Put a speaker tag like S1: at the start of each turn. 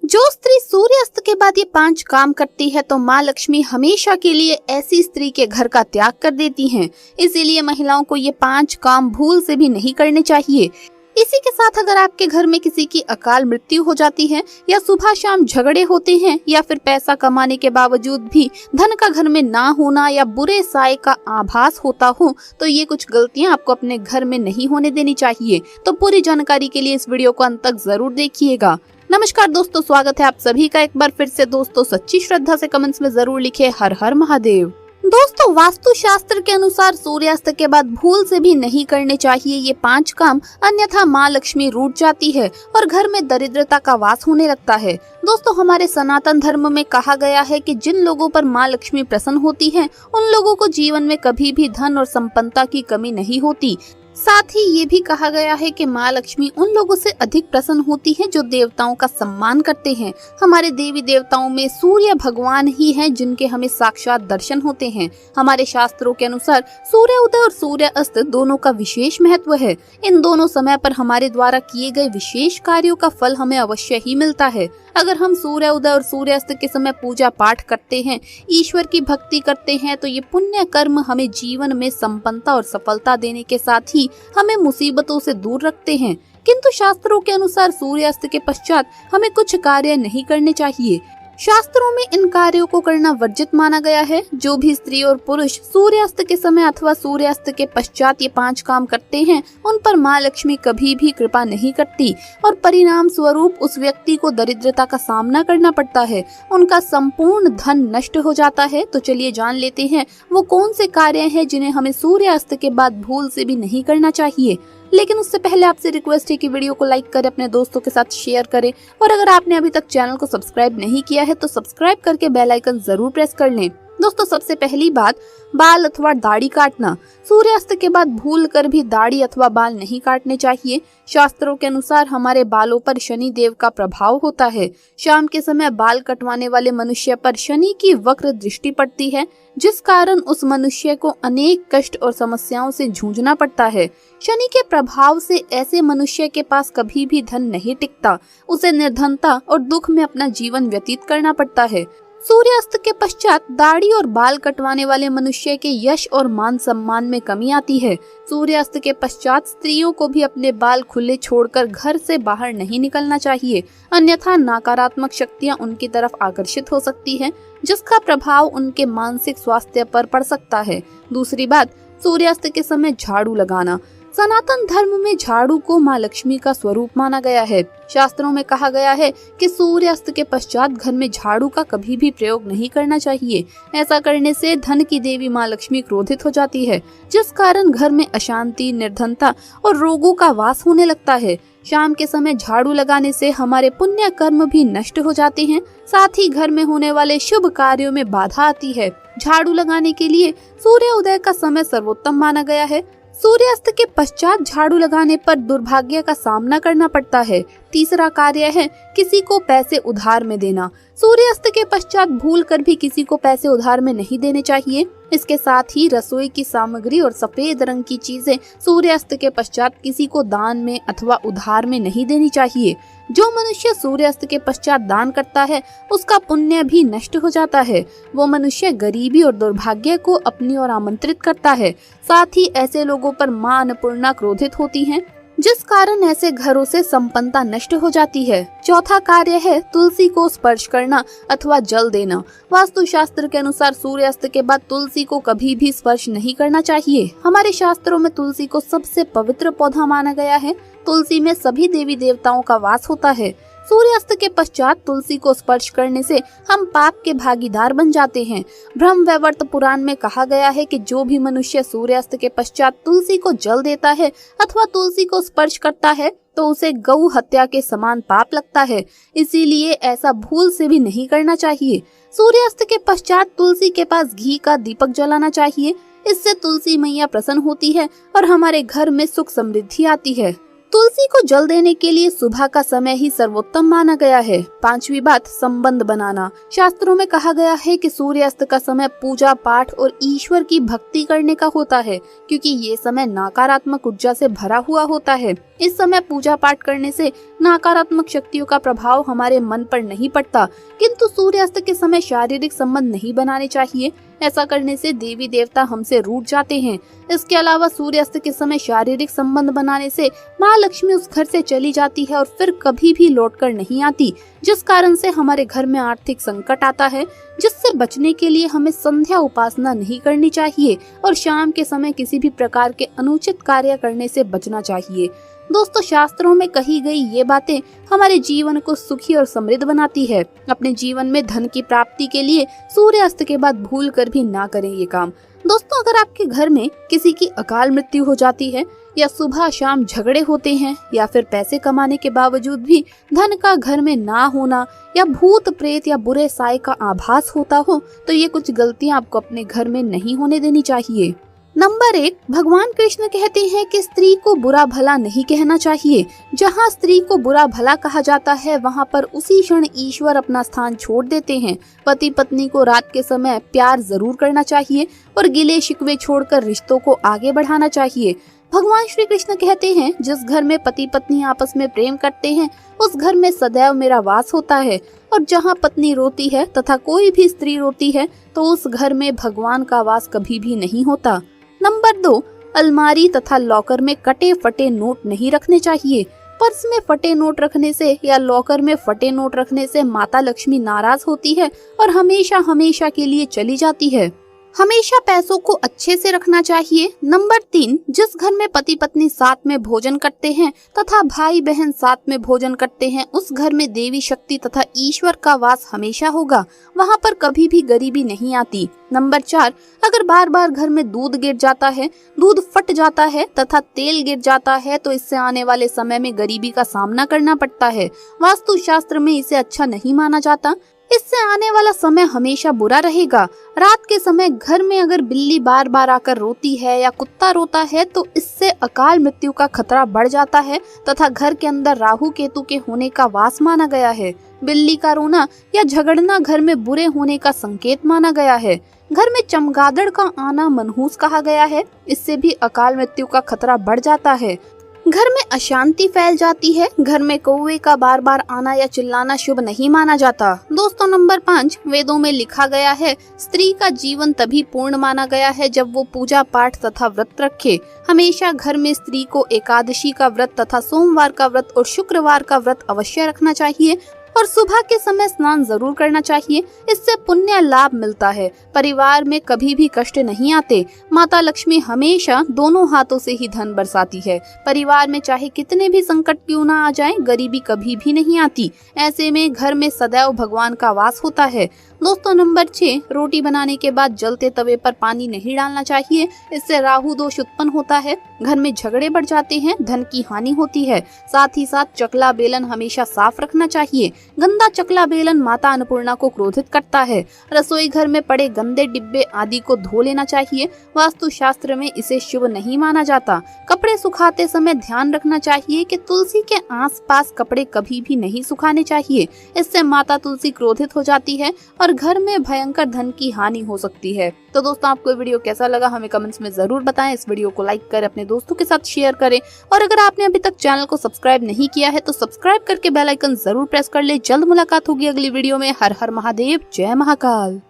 S1: जो स्त्री सूर्यास्त के बाद ये 5 काम करती है तो माँ लक्ष्मी हमेशा के लिए ऐसी स्त्री के घर का त्याग कर देती हैं। इसीलिए महिलाओं को ये 5 काम भूल से भी नहीं करने चाहिए। इसी के साथ अगर आपके घर में किसी की अकाल मृत्यु हो जाती है या सुबह शाम झगड़े होते हैं या फिर पैसा कमाने के बावजूद भी धन का घर में ना होना या बुरे साए का आभास होता हो तो ये कुछ गलतियां आपको अपने घर में नहीं होने देनी चाहिए। तो पूरी जानकारी के लिए इस वीडियो को अंत तक जरूर देखिएगा। नमस्कार दोस्तों, स्वागत है आप सभी का एक बार फिर से। दोस्तों सच्ची श्रद्धा से कमेंट्स में जरूर लिखे हर हर महादेव। दोस्तों वास्तु शास्त्र के अनुसार सूर्यास्त के बाद भूल से भी नहीं करने चाहिए ये 5 काम, अन्यथा माँ लक्ष्मी रूठ जाती है और घर में दरिद्रता का वास होने लगता है। दोस्तों हमारे सनातन धर्म में कहा गया है कि जिन लोगों पर माँ लक्ष्मी प्रसन्न होती है उन लोगों को जीवन में कभी भी धन और संपन्नता की कमी नहीं होती। साथ ही ये भी कहा गया है कि माँ लक्ष्मी उन लोगों से अधिक प्रसन्न होती है जो देवताओं का सम्मान करते हैं। हमारे देवी देवताओं में सूर्य भगवान ही हैं जिनके हमें साक्षात दर्शन होते हैं। हमारे शास्त्रों के अनुसार सूर्य उदय और सूर्य अस्त दोनों का विशेष महत्व है। इन दोनों समय पर हमारे द्वारा किए गए विशेष कार्यों का फल हमें अवश्य ही मिलता है। अगर हम सूर्य उदय और सूर्य अस्त के समय पूजा पाठ करते हैं, ईश्वर की भक्ति करते हैं तो ये पुण्य कर्म हमें जीवन में संपन्नता और सफलता देने के साथ ही हमें मुसीबतों से दूर रखते हैं। किंतु शास्त्रों के अनुसार सूर्यास्त के पश्चात हमें कुछ कार्य नहीं करने चाहिए। शास्त्रों में इन कार्यों को करना वर्जित माना गया है। जो भी स्त्री और पुरुष सूर्यास्त के समय अथवा सूर्यास्त के पश्चात ये 5 काम करते हैं उन पर माँ लक्ष्मी कभी भी कृपा नहीं करती और परिणाम स्वरूप उस व्यक्ति को दरिद्रता का सामना करना पड़ता है। उनका संपूर्ण धन नष्ट हो जाता है। तो चलिए जान लेते हैं वो कौन से कार्य हैं जिन्हें हमें सूर्यास्त के बाद भूल से भी नहीं करना चाहिए। लेकिन उससे पहले आपसे रिक्वेस्ट है कि वीडियो को लाइक करें, अपने दोस्तों के साथ शेयर करें और अगर आपने अभी तक चैनल को सब्सक्राइब नहीं किया है तो सब्सक्राइब करके बेल आइकन जरूर प्रेस कर लें। दोस्तों सबसे पहली बात, बाल अथवा दाढ़ी काटना। सूर्यास्त के बाद भूल कर भी दाढ़ी अथवा बाल नहीं काटने चाहिए। शास्त्रों के अनुसार हमारे बालों पर शनि देव का प्रभाव होता है। शाम के समय बाल कटवाने वाले मनुष्य पर शनि की वक्र दृष्टि पड़ती है जिस कारण उस मनुष्य को अनेक कष्ट और समस्याओं से जूझना पड़ता है। शनि के प्रभाव से ऐसे मनुष्य के पास कभी भी धन नहीं टिकता, उसे निर्धनता और दुख में अपना जीवन व्यतीत करना पड़ता है। सूर्यास्त के पश्चात दाढ़ी और बाल कटवाने वाले मनुष्य के यश और मान सम्मान में कमी आती है। सूर्यास्त के पश्चात स्त्रियों को भी अपने बाल खुले छोड़कर घर से बाहर नहीं निकलना चाहिए, अन्यथा नकारात्मक शक्तियां उनकी तरफ आकर्षित हो सकती हैं जिसका प्रभाव उनके मानसिक स्वास्थ्य पर पड़ सकता है। दूसरी बात, सूर्यास्त के समय झाड़ू लगाना। सनातन धर्म में झाड़ू को माँ लक्ष्मी का स्वरूप माना गया है। शास्त्रों में कहा गया है कि सूर्यास्त के पश्चात घर में झाड़ू का कभी भी प्रयोग नहीं करना चाहिए। ऐसा करने से धन की देवी माँ लक्ष्मी क्रोधित हो जाती है जिस कारण घर में अशांति, निर्धनता और रोगों का वास होने लगता है। शाम के समय झाड़ू लगाने से हमारे पुण्य कर्म भी नष्ट हो जाते हैं, साथ ही घर में होने वाले शुभ कार्यों में बाधा आती है। झाड़ू लगाने के लिए सूर्य उदय का समय सर्वोत्तम माना गया है। सूर्यास्त के पश्चात झाड़ू लगाने पर दुर्भाग्य का सामना करना पड़ता है। तीसरा कार्य है किसी को पैसे उधार में देना। सूर्यास्त के पश्चात भूल कर भी किसी को पैसे उधार में नहीं देने चाहिए। इसके साथ ही रसोई की सामग्री और सफेद रंग की चीजें सूर्यास्त के पश्चात किसी को दान में अथवा उधार में नहीं देनी चाहिए। जो मनुष्य सूर्यास्त के पश्चात दान करता है उसका पुण्य भी नष्ट हो जाता है। वो मनुष्य गरीबी और दुर्भाग्य को अपनी ओर आमंत्रित करता है। साथ ही ऐसे लोगों पर माँ अन्नपूर्णा क्रोधित होती हैं जिस कारण ऐसे घरों से संपन्नता नष्ट हो जाती है। चौथा कार्य है तुलसी को स्पर्श करना अथवा जल देना। वास्तु शास्त्र के अनुसार सूर्यास्त के बाद तुलसी को कभी भी स्पर्श नहीं करना चाहिए। हमारे शास्त्रों में तुलसी को सबसे पवित्र पौधा माना गया है। तुलसी में सभी देवी देवताओं का वास होता है। सूर्यास्त के पश्चात तुलसी को स्पर्श करने से हम पाप के भागीदार बन जाते हैं। ब्रह्म वैवर्त पुराण में कहा गया है कि जो भी मनुष्य सूर्यास्त के पश्चात तुलसी को जल देता है अथवा तुलसी को स्पर्श करता है तो उसे गौ हत्या के समान पाप लगता है। इसीलिए ऐसा भूल से भी नहीं करना चाहिए। सूर्यास्त के पश्चात तुलसी के पास घी का दीपक जलाना चाहिए। इससे तुलसी मैया प्रसन्न होती है और हमारे घर में सुख समृद्धि आती है। तुलसी को जल देने के लिए सुबह का समय ही सर्वोत्तम माना गया है। पांचवी बात, संबंध बनाना। शास्त्रों में कहा गया है कि सूर्यास्त का समय पूजा पाठ और ईश्वर की भक्ति करने का होता है, क्योंकि ये समय नकारात्मक ऊर्जा से भरा हुआ होता है। इस समय पूजा पाठ करने से नकारात्मक शक्तियों का प्रभाव हमारे मन पर नहीं पड़ता। किंतु सूर्यास्त के समय शारीरिक संबंध नहीं बनाने चाहिए, ऐसा करने से देवी देवता हमसे रूठ जाते हैं। इसके अलावा सूर्यास्त के समय शारीरिक संबंध बनाने से माँ लक्ष्मी उस घर से चली जाती है और फिर कभी भी लौटकर नहीं आती, जिस कारण से हमारे घर में आर्थिक संकट आता है, जिससे बचने के लिए हमें संध्या उपासना नहीं करनी चाहिए और शाम के समय किसी भी प्रकार के अनुचित कार्य करने से बचना चाहिए। दोस्तों, शास्त्रों में कही गई ये बातें हमारे जीवन को सुखी और समृद्ध बनाती है। अपने जीवन में धन की प्राप्ति के लिए सूर्यास्त के बाद भूल कर भी ना करें ये काम। दोस्तों, अगर आपके घर में किसी की अकाल मृत्यु हो जाती है या सुबह शाम झगड़े होते हैं या फिर पैसे कमाने के बावजूद भी धन का घर में ना होना या भूत प्रेत या बुरे साए का आभास होता हो, तो ये कुछ गलतियां आपको अपने घर में नहीं होने देनी चाहिए। नंबर 1, भगवान कृष्ण कहते हैं कि स्त्री को बुरा भला नहीं कहना चाहिए। जहाँ स्त्री को बुरा भला कहा जाता है वहाँ पर उसी क्षण ईश्वर अपना स्थान छोड़ देते हैं। पति पत्नी को रात के समय प्यार जरूर करना चाहिए और गिले शिकवे छोड़कर रिश्तों को आगे बढ़ाना चाहिए। भगवान श्री कृष्ण कहते हैं, जिस घर में पति पत्नी आपस में प्रेम करते हैं उस घर में सदैव मेरा वास होता है, और जहाँ पत्नी रोती है तथा कोई भी स्त्री रोती है तो उस घर में भगवान का वास कभी भी नहीं होता। नंबर 2, अलमारी तथा लॉकर में कटे फटे नोट नहीं रखने चाहिए। पर्स में फटे नोट रखने से या लॉकर में फटे नोट रखने से माता लक्ष्मी नाराज होती है और हमेशा हमेशा के लिए चली जाती है। हमेशा पैसों को अच्छे से रखना चाहिए। नंबर 3, जिस घर में पति पत्नी साथ में भोजन करते हैं तथा भाई बहन साथ में भोजन करते हैं उस घर में देवी शक्ति तथा ईश्वर का वास हमेशा होगा, वहाँ पर कभी भी गरीबी नहीं आती। नंबर 4, अगर बार बार घर में दूध गिर जाता है, दूध फट जाता है तथा तेल गिर जाता है तो इससे आने वाले समय में गरीबी का सामना करना पड़ता है। वास्तु शास्त्र में इसे अच्छा नहीं माना जाता। इससे आने वाला समय हमेशा बुरा रहेगा। रात के समय घर में अगर बिल्ली बार बार आकर रोती है या कुत्ता रोता है तो इससे अकाल मृत्यु का खतरा बढ़ जाता है तथा घर के अंदर राहु केतु के होने का वास माना गया है। बिल्ली का रोना या झगड़ना घर में बुरे होने का संकेत माना गया है। घर में चमगादड़ का आना मनहूस कहा गया है, इससे भी अकाल मृत्यु का खतरा बढ़ जाता है। घर में अशांति फैल जाती है। घर में कौवे का बार बार आना या चिल्लाना शुभ नहीं माना जाता। दोस्तों, नंबर 5, वेदों में लिखा गया है, स्त्री का जीवन तभी पूर्ण माना गया है जब वो पूजा पाठ तथा व्रत रखे। हमेशा घर में स्त्री को एकादशी का व्रत तथा सोमवार का व्रत और शुक्रवार का व्रत अवश्य रखना चाहिए और सुबह के समय स्नान जरूर करना चाहिए। इससे पुण्य लाभ मिलता है। परिवार में कभी भी कष्ट नहीं आते। माता लक्ष्मी हमेशा दोनों हाथों से ही धन बरसाती है। परिवार में चाहे कितने भी संकट क्यों ना आ जाएं, गरीबी कभी भी नहीं आती। ऐसे में घर में सदैव भगवान का वास होता है। दोस्तों, नंबर 6, रोटी बनाने के बाद जलते तवे पर पानी नहीं डालना चाहिए। इससे राहु दोष उत्पन्न होता है, घर में झगड़े बढ़ जाते हैं, धन की हानि होती है। साथ ही साथ चकला बेलन हमेशा साफ रखना चाहिए। गंदा चकला बेलन माता अन्नपूर्णा को क्रोधित करता है। रसोई घर में पड़े गंदे डिब्बे आदि को धो लेना चाहिए। वास्तु शास्त्र में इसे शुभ नहीं माना जाता। कपड़े सुखाते समय ध्यान रखना चाहिए कि तुलसी के आसपास कपड़े कभी भी नहीं सुखाने चाहिए। इससे माता तुलसी क्रोधित हो जाती है और घर में भयंकर धन की हानि हो सकती है। तो दोस्तों, आपको वीडियो कैसा लगा हमें कमेंट्स में जरूर बताएं। इस वीडियो को लाइक करें, अपने दोस्तों के साथ शेयर करें और अगर आपने अभी तक चैनल को सब्सक्राइब नहीं किया है तो सब्सक्राइब करके बेल आइकन जरूर प्रेस कर ले। जल्द मुलाकात होगी अगली वीडियो में। हर हर महादेव, जय महाकाल।